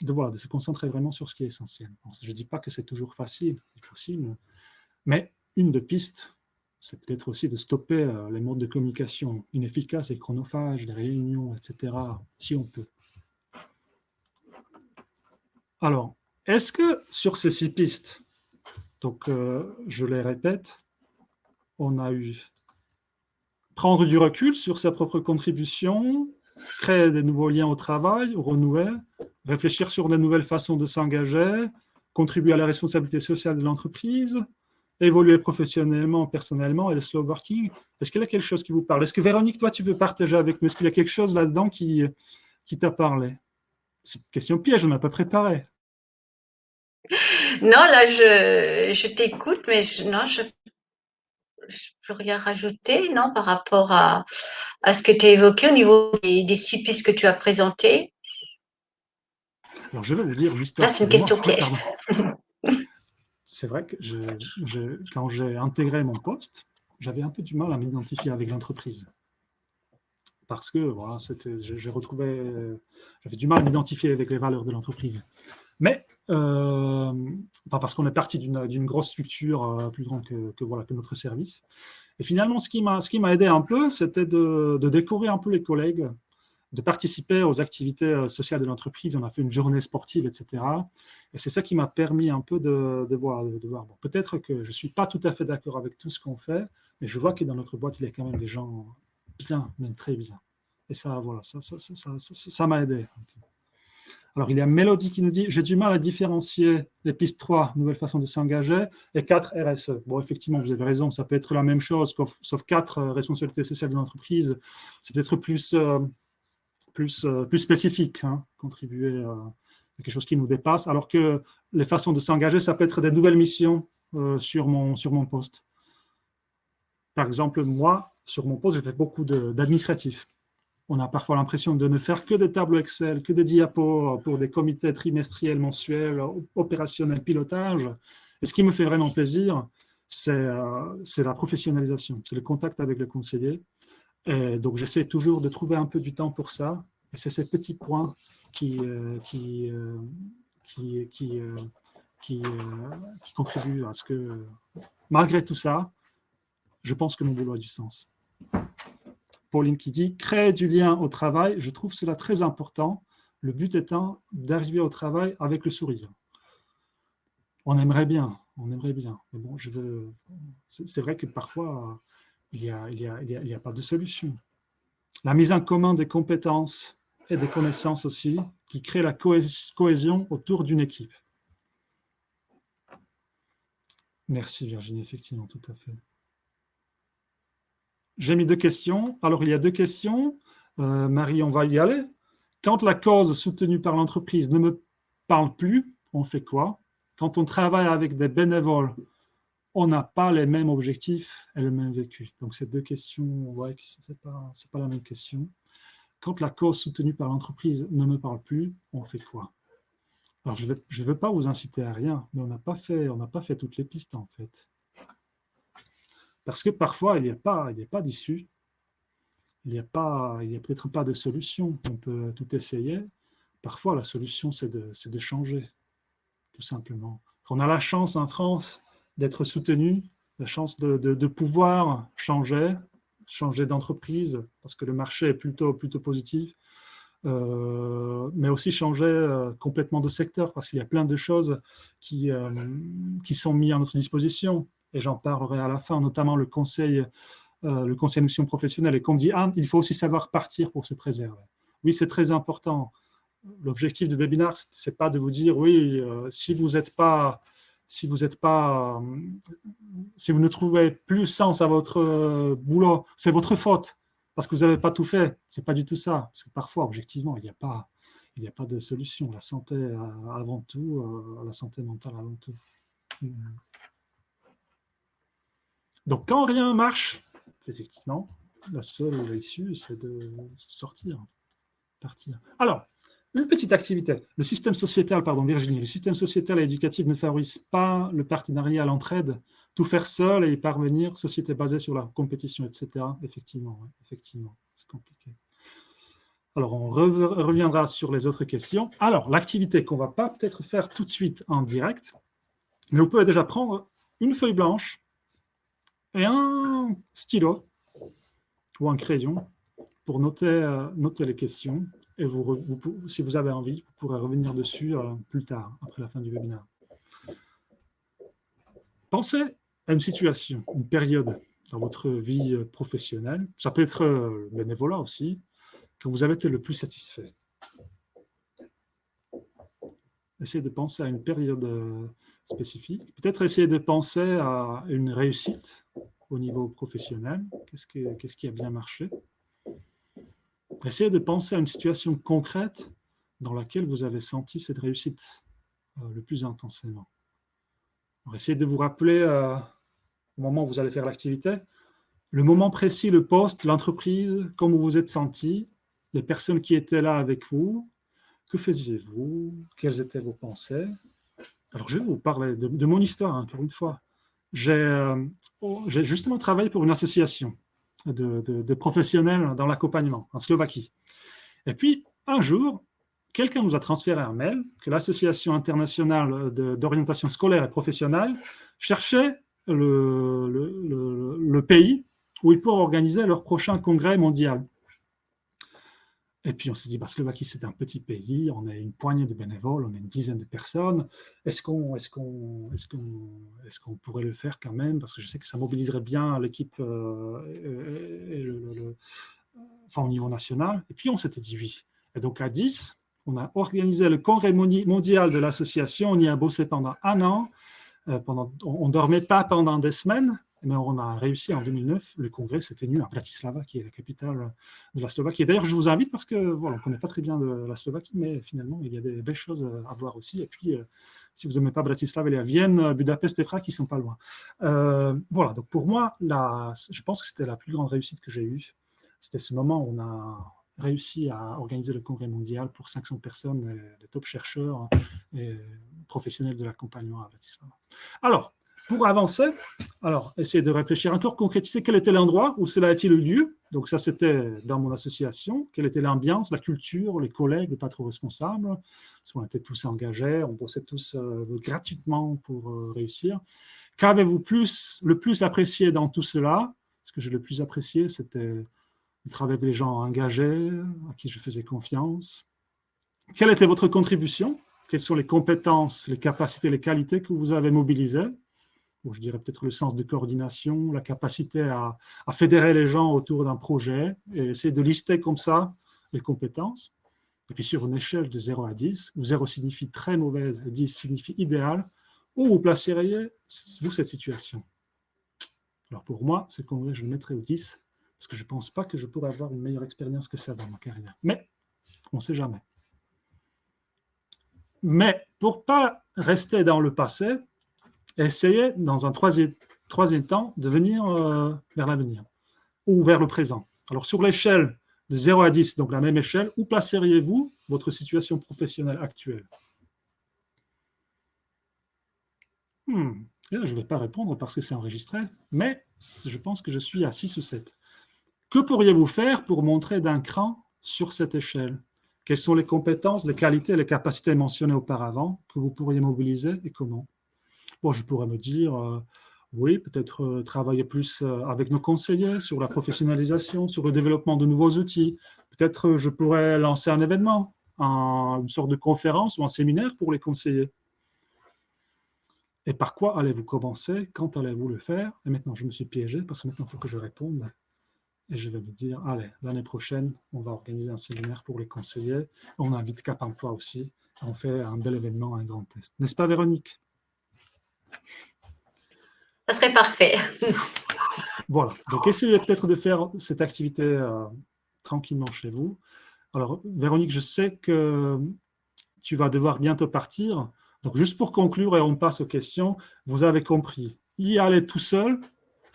se concentrer vraiment sur ce qui est essentiel. Alors, je ne dis pas que c'est toujours facile, c'est possible, mais une des pistes, c'est peut-être aussi de stopper les modes de communication inefficaces et chronophages, les réunions, etc., si on peut. Alors, est-ce que sur ces 6 pistes, donc je les répète, on a eu prendre du recul sur sa propre contribution, créer des nouveaux liens au travail, renouer, réfléchir sur de nouvelles façons de s'engager, contribuer à la responsabilité sociale de l'entreprise, évoluer professionnellement, personnellement, et le slow working. Est-ce qu'il y a quelque chose qui vous parle? Est-ce que Véronique, toi, tu peux partager avec nous? Est-ce qu'il y a quelque chose là-dedans qui t'a parlé? C'est une question piège, on n'a pas préparé. Non, là, je t'écoute, mais non, je peux rien rajouter, non, par rapport à ce que tu as évoqué au niveau des 6 pistes que tu as présentées. Alors, je vais vous dire une histoire. Là, c'est une question piège. C'est vrai que quand j'ai intégré mon poste, j'avais un peu du mal à m'identifier avec l'entreprise. Parce que voilà, j'avais du mal à m'identifier avec les valeurs de l'entreprise. Mais, parce qu'on est parti d'une grosse structure plus grande que notre service. Et finalement, ce qui m'a aidé un peu, c'était de découvrir un peu les collègues, de participer aux activités sociales de l'entreprise. On a fait une journée sportive, etc. Et c'est ça qui m'a permis un peu de voir bon, peut-être que je ne suis pas tout à fait d'accord avec tout ce qu'on fait, mais je vois que dans notre boîte, il y a quand même des gens bien, même très bien. Et ça, voilà, ça m'a aidé. Alors, il y a Mélodie qui nous dit « J'ai du mal à différencier les pistes 3, nouvelle façon de s'engager, et 4, RSE. » Bon, effectivement, vous avez raison, ça peut être la même chose, sauf 4, responsabilité sociale de l'entreprise. C'est peut-être plus spécifique, hein, contribuer à quelque chose qui nous dépasse, alors que les façons de s'engager, ça peut être des nouvelles missions sur mon poste. Par exemple, moi, sur mon poste, je fais beaucoup d'administratif. On a parfois l'impression de ne faire que des tableaux Excel, que des diapos pour des comités trimestriels, mensuels, opérationnels, pilotage. Et ce qui me fait vraiment plaisir, c'est la professionnalisation, c'est le contact avec le conseiller. Et donc, j'essaie toujours de trouver un peu du temps pour ça. Et c'est ces petits points qui contribuent à ce que, malgré tout ça, je pense que mon boulot a du sens. Pauline qui dit « Créer du lien au travail, je trouve cela très important, le but étant d'arriver au travail avec le sourire. » On aimerait bien. Mais bon, c'est vrai que parfois, il n'y a pas de solution. La mise en commun des compétences et des connaissances aussi, qui crée la cohésion autour d'une équipe. Merci Virginie, effectivement, tout à fait. J'ai mis 2 questions. Alors, il y a 2 questions. Marie, on va y aller. Quand la cause soutenue par l'entreprise ne me parle plus, on fait quoi? Quand on travaille avec des bénévoles, on n'a pas les mêmes objectifs et le même vécu. Donc, ces 2 questions, ouais, ce n'est pas la même question. Quand la cause soutenue par l'entreprise ne me parle plus, on fait quoi? Alors, je ne veux pas vous inciter à rien, mais on n'a pas fait toutes les pistes, en fait. Parce que parfois, il n'y a pas d'issue. Il n'y a peut-être pas de solution. On peut tout essayer. Parfois, la solution, c'est de changer, tout simplement. On a la chance en France d'être soutenu, la chance de pouvoir changer d'entreprise, parce que le marché est plutôt positif, mais aussi changer complètement de secteur, parce qu'il y a plein de choses qui sont mises à notre disposition. Et j'en parlerai à la fin, notamment le conseil de mission professionnelle. Et qu'on me dit, il faut aussi savoir partir pour se préserver. Oui, c'est très important. L'objectif du webinaire, ce n'est pas de vous dire, oui, si vous ne trouvez plus sens à votre boulot, c'est votre faute, parce que vous n'avez pas tout fait. Ce n'est pas du tout ça. Parce que parfois, objectivement, il n'y a pas de solution. La santé avant tout, la santé mentale avant tout. Donc, quand rien marche, effectivement, la seule issue, c'est de sortir, partir. Alors, une petite activité. Le système sociétal, Virginie, le système sociétal et éducatif ne favorise pas le partenariat, l'entraide, tout faire seul et y parvenir, société basée sur la compétition, etc. Effectivement, c'est compliqué. Alors, on reviendra sur les autres questions. Alors, l'activité qu'on ne va pas peut-être faire tout de suite en direct, mais vous pouvez déjà prendre une feuille blanche et un stylo ou un crayon pour noter les questions. Et si vous avez envie, vous pourrez revenir dessus plus tard, après la fin du webinaire. Pensez à une situation, une période dans votre vie professionnelle, ça peut être le bénévolat aussi, que vous avez été le plus satisfait. Essayez de penser à une période spécifique. Peut-être essayer de penser à une réussite au niveau professionnel. Qu'est-ce qui a bien marché? Essayez de penser à une situation concrète dans laquelle vous avez senti cette réussite le plus intensément. Alors, essayez de vous rappeler, au moment où vous allez faire l'activité, le moment précis, le poste, l'entreprise, comment vous vous êtes senti, les personnes qui étaient là avec vous, que faisiez-vous, quelles étaient vos pensées. Alors, je vais vous parler de mon histoire, encore une fois. J'ai justement travaillé pour une association de professionnels dans l'accompagnement en Slovaquie. Et puis, un jour, quelqu'un nous a transféré un mail que l'Association internationale d'orientation scolaire et professionnelle cherchait le pays où ils pourraient organiser leur prochain congrès mondial. Et puis on s'est dit, Slovaquie, c'est un petit pays, on a une poignée de bénévoles, on a une dizaine de personnes. Est-ce qu'on pourrait le faire quand même? Parce que je sais que ça mobiliserait bien l'équipe au niveau national. Et puis on s'était dit oui. Et donc à 10, on a organisé le congrès mondial de l'association. On y a bossé pendant un an. On ne dormait pas pendant des semaines. Mais on a réussi en 2009, le congrès s'est tenu à Bratislava, qui est la capitale de la Slovaquie. Et d'ailleurs, je vous invite parce que voilà, on ne connaît pas très bien la Slovaquie, mais finalement, il y a des belles choses à voir aussi. Et puis, si vous n'aimez pas Bratislava, il y a Vienne, Budapest et Prague qui ne sont pas loin. Voilà, donc pour moi, je pense que c'était la plus grande réussite que j'ai eue. C'était ce moment où on a réussi à organiser le congrès mondial pour 500 personnes, les top chercheurs et professionnels de l'accompagnement à Bratislava. Alors, Pour avancer, alors, essayez de réfléchir encore, concrétiser quel était l'endroit où cela a-t-il eu lieu. Donc ça, c'était dans mon association. Quelle était l'ambiance, la culture, les collègues, les patrons responsables. Parce qu'on était tous engagés, on bossait tous gratuitement pour réussir. Qu'avez-vous le plus apprécié dans tout cela? Ce que j'ai le plus apprécié, c'était le travail avec les gens engagés, à qui je faisais confiance. Quelle était votre contribution? Quelles sont les compétences, les capacités, les qualités que vous avez mobilisées? Bon, je dirais peut-être le sens de coordination, la capacité à fédérer les gens autour d'un projet et essayer de lister comme ça les compétences. Et puis sur une échelle de 0 à 10, où 0 signifie très mauvaise et 10 signifie idéal, où vous placeriez-vous cette situation? Alors pour moi, ce congrès, je le mettrais au 10, parce que je ne pense pas que je pourrais avoir une meilleure expérience que ça dans ma carrière. Mais on ne sait jamais. Mais pour ne pas rester dans le passé, essayez dans un troisième temps de venir vers l'avenir ou vers le présent. Alors sur l'échelle de 0 à 10, donc la même échelle, où placeriez-vous votre situation professionnelle actuelle? Je ne vais pas répondre parce que c'est enregistré, mais je pense que je suis à 6 ou 7. Que pourriez-vous faire pour montrer d'un cran sur cette échelle? Quelles sont les compétences, les qualités, les capacités mentionnées auparavant que vous pourriez mobiliser et comment? Bon, je pourrais me dire, oui, peut-être travailler plus avec nos conseillers sur la professionnalisation, sur le développement de nouveaux outils. Peut-être je pourrais lancer un événement, une sorte de conférence ou un séminaire pour les conseillers. Et par quoi allez-vous commencer? Quand allez-vous le faire? Et maintenant, je me suis piégé parce que maintenant, il faut que je réponde. Et je vais me dire, allez, l'année prochaine, on va organiser un séminaire pour les conseillers. On invite Cap Emploi aussi. On fait un bel événement, un grand test. N'est-ce pas, Véronique? Ça serait parfait. Voilà. Donc, essayez peut-être de faire cette activité tranquillement chez vous. Alors, Véronique, je sais que tu vas devoir bientôt partir. Donc, juste pour conclure et on passe aux questions, vous avez compris. Y aller tout seul,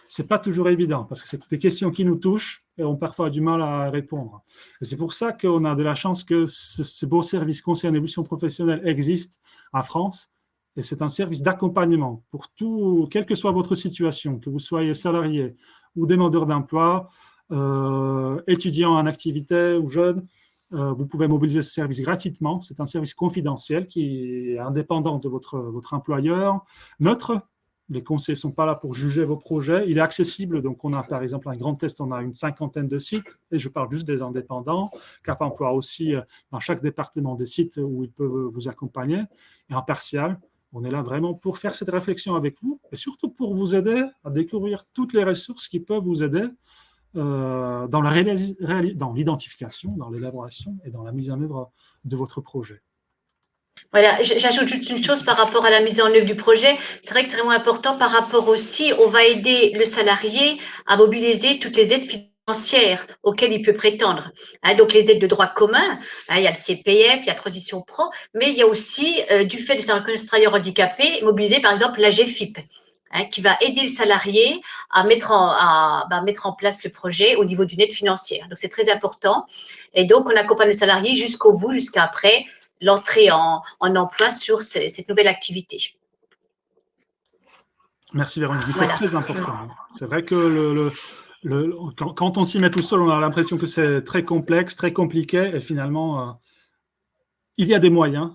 ce n'est pas toujours évident parce que c'est des questions qui nous touchent et on a parfois du mal à répondre. Et c'est pour ça qu'on a de la chance que ce beau service conseil en évolution professionnelle existe en France. Et c'est un service d'accompagnement pour tout, quelle que soit votre situation, que vous soyez salarié ou demandeur d'emploi, étudiant en activité ou jeune, vous pouvez mobiliser ce service gratuitement. C'est un service confidentiel qui est indépendant de votre employeur, neutre. Les conseillers ne sont pas là pour juger vos projets. Il est accessible. Donc, on a par exemple un grand test, on a une 50aine de sites, et je parle juste des indépendants. Cap Emploi aussi, dans chaque département des sites où ils peuvent vous accompagner. Et en partial, on est là vraiment pour faire cette réflexion avec vous et surtout pour vous aider à découvrir toutes les ressources qui peuvent vous aider dans l'identification, dans l'élaboration et dans la mise en œuvre de votre projet. Voilà, j'ajoute juste une chose par rapport à la mise en œuvre du projet. C'est vrai que c'est vraiment important par rapport aussi, on va aider le salarié à mobiliser toutes les aides financières auxquelles il peut prétendre. Donc, les aides de droit commun, il y a le CPF, il y a Transition Pro, mais il y a aussi, du fait de un travailleur handicapé, mobiliser par exemple l'AGFIP. Qui va aider le salarié à mettre en place le projet au niveau d'une aide financière. Donc, c'est très important. Et donc, on accompagne le salarié jusqu'au bout, jusqu'à après l'entrée en emploi sur cette nouvelle activité. Merci Véronique, c'est très important. C'est vrai que quand on s'y met tout seul, on a l'impression que c'est très complexe, très compliqué, et finalement, il y a des moyens,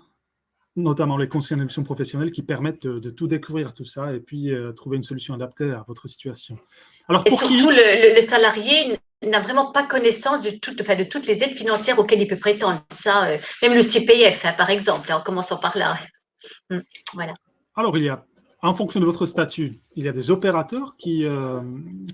notamment les conseils en évolution professionnelle, qui permettent de tout découvrir, tout ça, et puis trouver une solution adaptée à votre situation. Alors, et surtout, le salarié n'a vraiment pas connaissance de toutes les aides financières auxquelles il peut prétendre. Ça, même le CPF, par exemple, en commençant par là. Voilà. Alors, en fonction de votre statut, il y a des opérateurs qui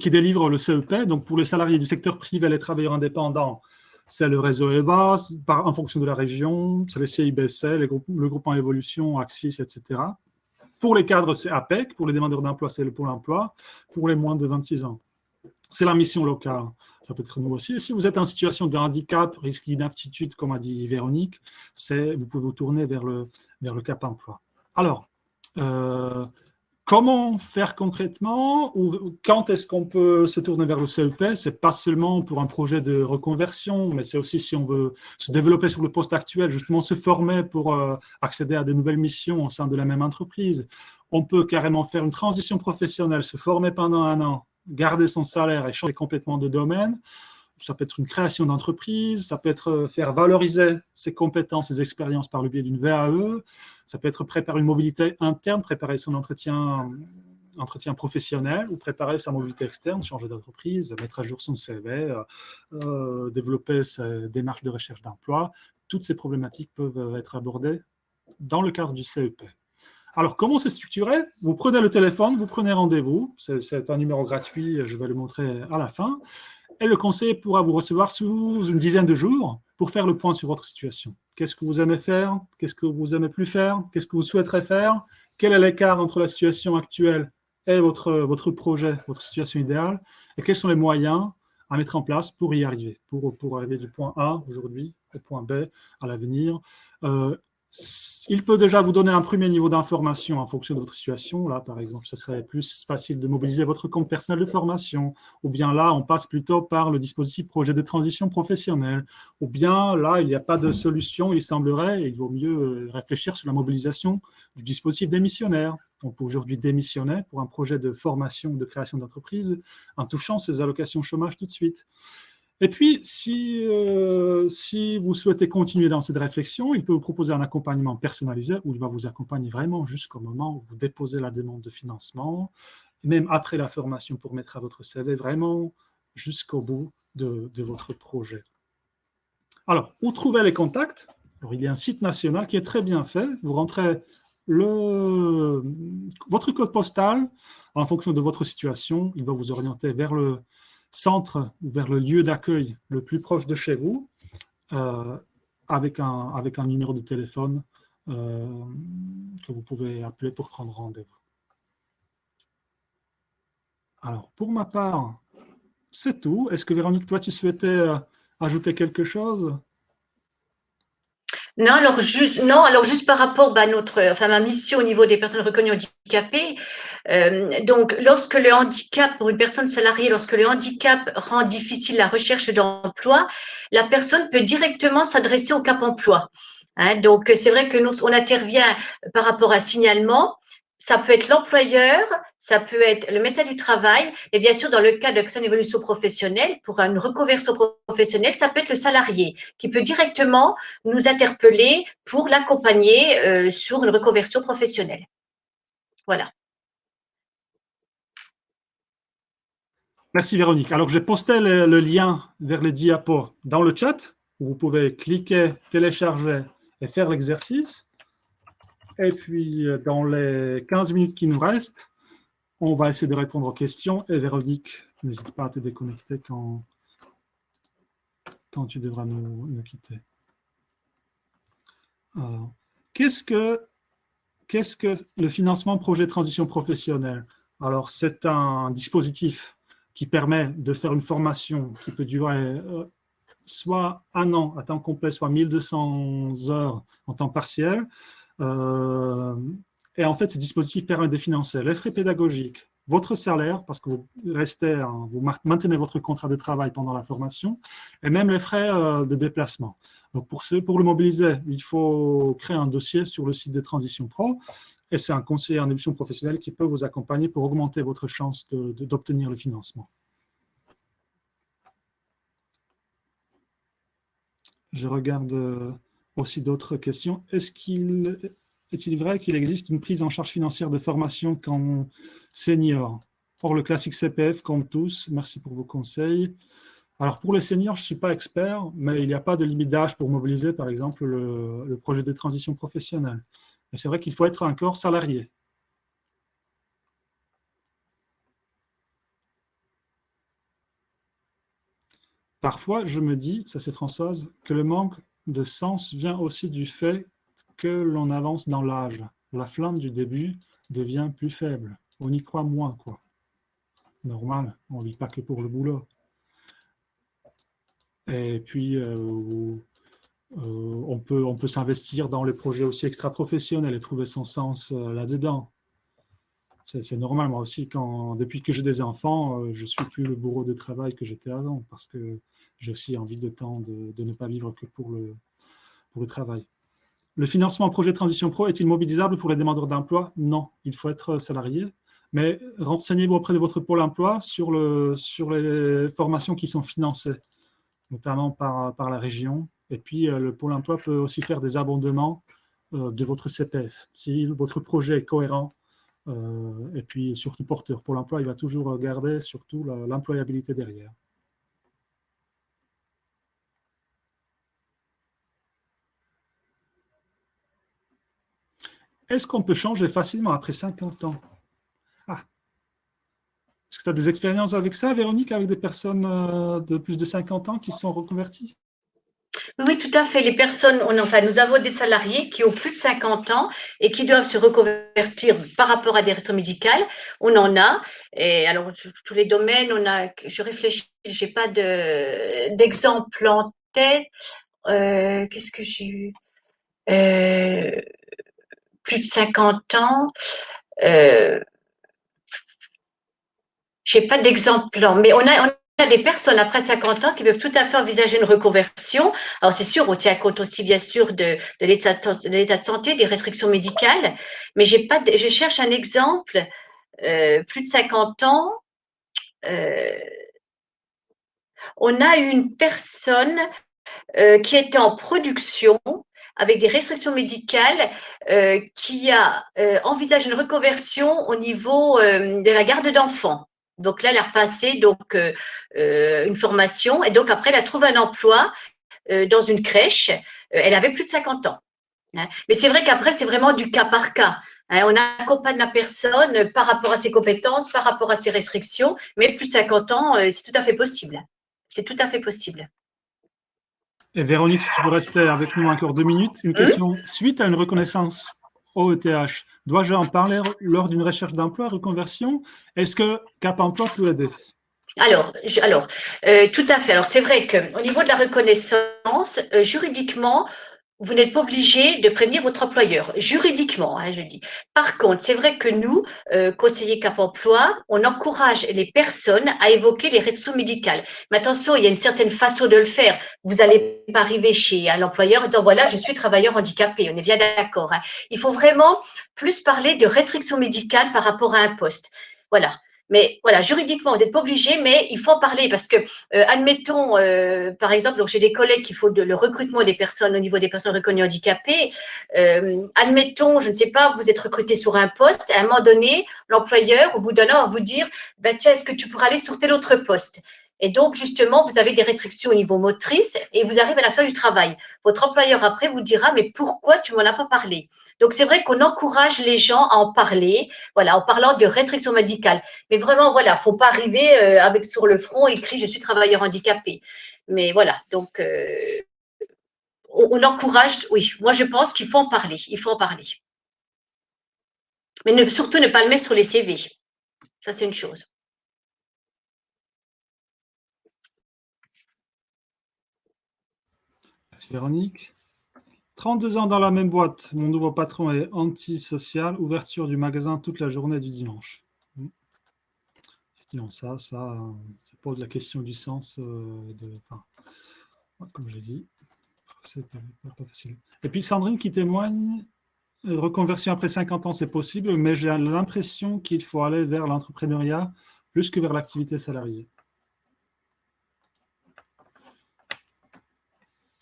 délivrent le CEP. Donc, pour les salariés du secteur privé et les travailleurs indépendants, c'est le réseau EVA, en fonction de la région, c'est les CIBC, le groupement Évolution, Axis, etc. Pour les cadres, c'est APEC. Pour les demandeurs d'emploi, c'est le Pôle emploi. Pour les moins de 26 ans, c'est la mission locale. Ça peut être nous aussi. Et si vous êtes en situation de handicap, risque d'inaptitude, comme a dit Véronique, vous pouvez vous tourner vers le Cap Emploi. Alors, comment faire concrètement ou quand est-ce qu'on peut se tourner vers le CEP? Ce n'est pas seulement pour un projet de reconversion, mais c'est aussi si on veut se développer sur le poste actuel, justement se former pour accéder à de nouvelles missions au sein de la même entreprise, on peut carrément faire une transition professionnelle, se former pendant 1 an, garder son salaire et changer complètement de domaine. Ça peut être une création d'entreprise, ça peut être faire valoriser ses compétences, ses expériences par le biais d'une VAE, ça peut être préparer une mobilité interne, préparer son entretien professionnel ou préparer sa mobilité externe, changer d'entreprise, mettre à jour son CV, développer sa démarche de recherche d'emploi. Toutes ces problématiques peuvent être abordées dans le cadre du CEP. Alors, comment c'est structuré? Vous prenez le téléphone, vous prenez rendez-vous. C'est un numéro gratuit, je vais le montrer à la fin. Et le conseiller pourra vous recevoir sous une dizaine de jours pour faire le point sur votre situation. Qu'est-ce que vous aimez faire? Qu'est-ce que vous aimez plus faire? Qu'est-ce que vous souhaiterez faire? Quel est l'écart entre la situation actuelle et votre projet, votre situation idéale? Et quels sont les moyens à mettre en place pour y arriver, pour arriver du point A aujourd'hui au point B à l'avenir? Il peut déjà vous donner un premier niveau d'information en fonction de votre situation. Là, par exemple, ce serait plus facile de mobiliser votre compte personnel de formation. Ou bien là, on passe plutôt par le dispositif projet de transition professionnelle. Ou bien là, il n'y a pas de solution, il semblerait, et il vaut mieux réfléchir sur la mobilisation du dispositif démissionnaire. On peut aujourd'hui démissionner pour un projet de formation ou de création d'entreprise en touchant ces allocations chômage tout de suite. Et puis, si vous souhaitez continuer dans cette réflexion, il peut vous proposer un accompagnement personnalisé où il va vous accompagner vraiment jusqu'au moment où vous déposez la demande de financement, et même après la formation pour mettre à votre CV, vraiment jusqu'au bout de votre projet. Alors, où trouver les contacts? Alors, il y a un site national qui est très bien fait. Vous rentrez votre code postal en fonction de votre situation. Il va vous orienter vers le centre ou vers le lieu d'accueil le plus proche de chez vous, avec un numéro de téléphone que vous pouvez appeler pour prendre rendez-vous. Alors, pour ma part, c'est tout. Est-ce que Véronique, toi, tu souhaitais ajouter quelque chose? Non, alors juste par rapport à ma mission au niveau des personnes reconnues handicapées. Donc, lorsque le handicap, pour une personne salariée, lorsque le handicap rend difficile la recherche d'emploi, la personne peut directement s'adresser au Cap Emploi. Hein, donc, c'est vrai que nous, on intervient par rapport à signalement. Ça peut être l'employeur, ça peut être le médecin du travail, et bien sûr, dans le cas de personne évolution professionnelle, pour une reconversion professionnelle, ça peut être le salarié qui peut directement nous interpeller pour l'accompagner sur une reconversion professionnelle. Voilà. Merci Véronique. Alors, j'ai posté le lien vers les diapos dans le chat, où vous pouvez cliquer, télécharger et faire l'exercice. Et puis, dans les 15 minutes qui nous restent, on va essayer de répondre aux questions. Et Véronique, n'hésite pas à te déconnecter quand tu devras nous quitter. Alors, qu'est-ce que le financement projet de transition professionnelle? Alors, c'est un dispositif qui permet de faire une formation qui peut durer soit 1 an à temps complet, soit 1200 heures en temps partiel. Et en fait, ce dispositif permet de financer les frais pédagogiques, votre salaire, parce que vous maintenez votre contrat de travail pendant la formation, et même les frais de déplacement. Donc, pour le mobiliser, il faut créer un dossier sur le site de Transition Pro, et c'est un conseiller en évolution professionnelle qui peut vous accompagner pour augmenter votre chance d'obtenir le financement. Je regarde aussi d'autres questions. Est-il vrai qu'il existe une prise en charge financière de formation quand senior? Pour le classique CPF, comme tous, merci pour vos conseils. Alors pour les seniors, je ne suis pas expert, mais il n'y a pas de limite d'âge pour mobiliser, par exemple, le projet de transition professionnelle. Mais c'est vrai qu'il faut être encore salarié. Parfois, je me dis, ça c'est Françoise, que le manque de sens vient aussi du fait que l'on avance dans l'âge. La flamme du début devient plus faible. On y croit moins, quoi. Normal, on ne vit pas que pour le boulot. Et puis, on peut s'investir dans les projets aussi extra-professionnels et trouver son sens là-dedans. C'est normal, moi aussi, depuis que j'ai des enfants, je ne suis plus le bourreau de travail que j'étais avant, parce que j'ai aussi envie de temps de ne pas vivre que pour le travail. Le financement projet Transition Pro est-il mobilisable pour les demandeurs d'emploi? Non, il faut être salarié. Mais renseignez-vous auprès de votre pôle emploi sur les formations qui sont financées, notamment par la région. Et puis, le pôle emploi peut aussi faire des abondements de votre CPF. Si votre projet est cohérent, et puis surtout porteur, Pôle emploi, il va toujours garder surtout l'employabilité derrière. Est-ce qu'on peut changer facilement après 50 ans? Est-ce que tu as des expériences avec ça, Véronique, avec des personnes de plus de 50 ans qui sont reconverties? Oui, tout à fait. Les personnes, enfin, nous avons des salariés qui ont plus de 50 ans et qui doivent se reconvertir par rapport à des raisons médicales. On en a. Et alors, tous les domaines, je réfléchis, je n'ai pas d'exemple en tête. Qu'est-ce que j'ai eu? Plus de 50 ans. Je n'ai pas d'exemple, mais on a des personnes après 50 ans qui peuvent tout à fait envisager une reconversion. Alors, c'est sûr, on tient compte aussi, bien sûr, de l'état de santé, des restrictions médicales, mais je cherche un exemple, plus de 50 ans. On a une personne qui était en production avec des restrictions médicales, qui a envisagé une reconversion au niveau de la garde d'enfants. Donc là, elle a repassé une formation et donc après, elle a trouvé un emploi dans une crèche. Elle avait plus de 50 ans. Hein. Mais c'est vrai qu'après, c'est vraiment du cas par cas. Hein. On accompagne la personne par rapport à ses compétences, par rapport à ses restrictions, mais plus de 50 ans, c'est tout à fait possible. C'est tout à fait possible. Et Véronique, si tu peux rester avec nous encore 2 minutes, une question. Suite à une reconnaissance OETH, dois-je en parler lors d'une recherche d'emploi, reconversion? Est-ce que Cap Emploi peut aider? Alors, tout à fait. Alors, c'est vrai qu'au niveau de la reconnaissance, juridiquement, vous n'êtes pas obligé de prévenir votre employeur, juridiquement, hein, je dis. Par contre, c'est vrai que nous, conseillers Cap Emploi, on encourage les personnes à évoquer les restrictions médicales. Mais attention, il y a une certaine façon de le faire. Vous n'allez pas arriver chez l'employeur en disant, voilà, je suis travailleur handicapé, on est bien d'accord. Hein. Il faut vraiment plus parler de restrictions médicales par rapport à un poste. Voilà. Mais voilà, juridiquement, vous n'êtes pas obligé, mais il faut en parler parce que, admettons, par exemple, donc j'ai des collègues qui font le recrutement des personnes au niveau des personnes reconnues handicapées. Admettons, je ne sais pas, vous êtes recruté sur un poste, à un moment donné, l'employeur, au bout d'un an, va vous dire, bah, tiens, est-ce que tu pourras aller sur tel autre poste? Et donc, justement, vous avez des restrictions au niveau motrice et vous arrivez à la fin du travail. Votre employeur, après, vous dira, mais pourquoi tu m'en as pas parlé? Donc, c'est vrai qu'on encourage les gens à en parler, voilà, en parlant de restrictions médicales. Mais vraiment, voilà, faut pas arriver avec sur le front écrit je suis travailleur handicapé. Mais voilà, donc on encourage, oui, moi je pense qu'il faut en parler, il faut en parler. Mais surtout ne pas le mettre sur les CV. Ça, c'est une chose. Merci Véronique. 32 ans dans la même boîte, mon nouveau patron est antisocial, ouverture du magasin toute la journée du dimanche. Effectivement, ça pose la question du sens comme j'ai dit, c'est pas facile. Et puis Sandrine qui témoigne, reconversion après 50 ans, c'est possible, mais j'ai l'impression qu'il faut aller vers l'entrepreneuriat plus que vers l'activité salariée.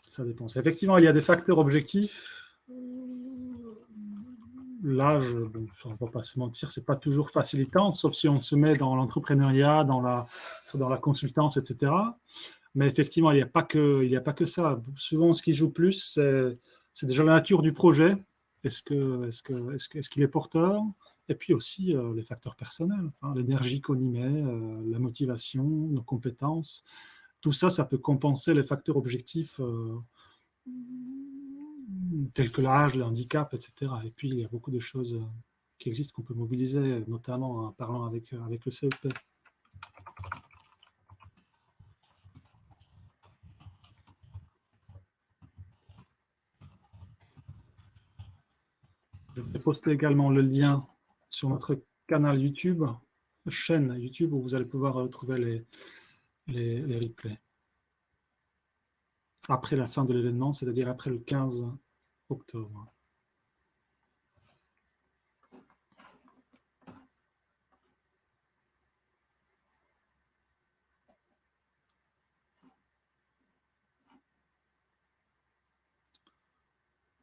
Ça dépend. Effectivement, il y a des facteurs objectifs. L'âge, on ne va pas se mentir, c'est pas toujours facilitant, sauf si on se met dans l'entrepreneuriat, dans la consultance, etc. Mais effectivement, il n'y a pas que ça. Souvent, ce qui joue plus, c'est déjà la nature du projet. Est-ce qu'il est porteur? Et puis aussi les facteurs personnels, hein, l'énergie qu'on y met, la motivation, nos compétences. Tout ça, ça peut compenser les facteurs objectifs tels que l'âge, le handicap, etc. Et puis, il y a beaucoup de choses qui existent qu'on peut mobiliser, notamment en parlant avec le CEP. Je vais poster également le lien sur notre canal YouTube, chaîne YouTube, où vous allez pouvoir retrouver les replays. Après la fin de l'événement, c'est-à-dire après le 15 octobre.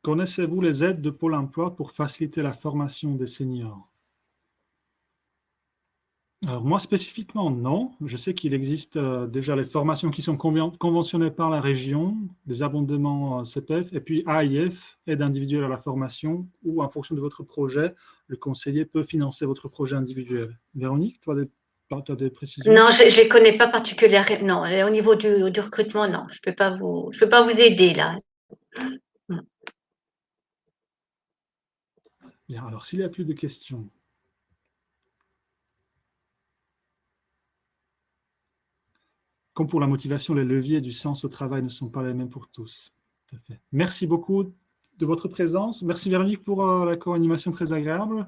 Connaissez-vous les aides de Pôle emploi pour faciliter la formation des seniors? Alors moi spécifiquement, non. Je sais qu'il existe déjà les formations qui sont conventionnées par la région, des abondements CPF, et puis AIF, aide individuelle à la formation, où en fonction de votre projet, le conseiller peut financer votre projet individuel. Véronique, tu as des précisions? Non, je ne les connais pas particulièrement. Non, au niveau du recrutement, non. Je peux pas vous aider là. Bien, alors s'il n'y a plus de questions, comme pour la motivation, les leviers du sens au travail ne sont pas les mêmes pour tous. Tout à fait. Merci beaucoup de votre présence. Merci Véronique pour la co-animation très agréable.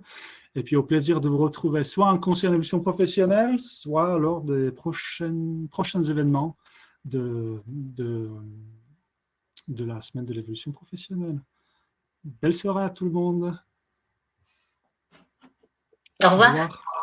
Et puis au plaisir de vous retrouver soit en conseil en évolution professionnelle, soit lors des prochains événements de la semaine de l'évolution professionnelle. Belle soirée à tout le monde. Au revoir. Au revoir.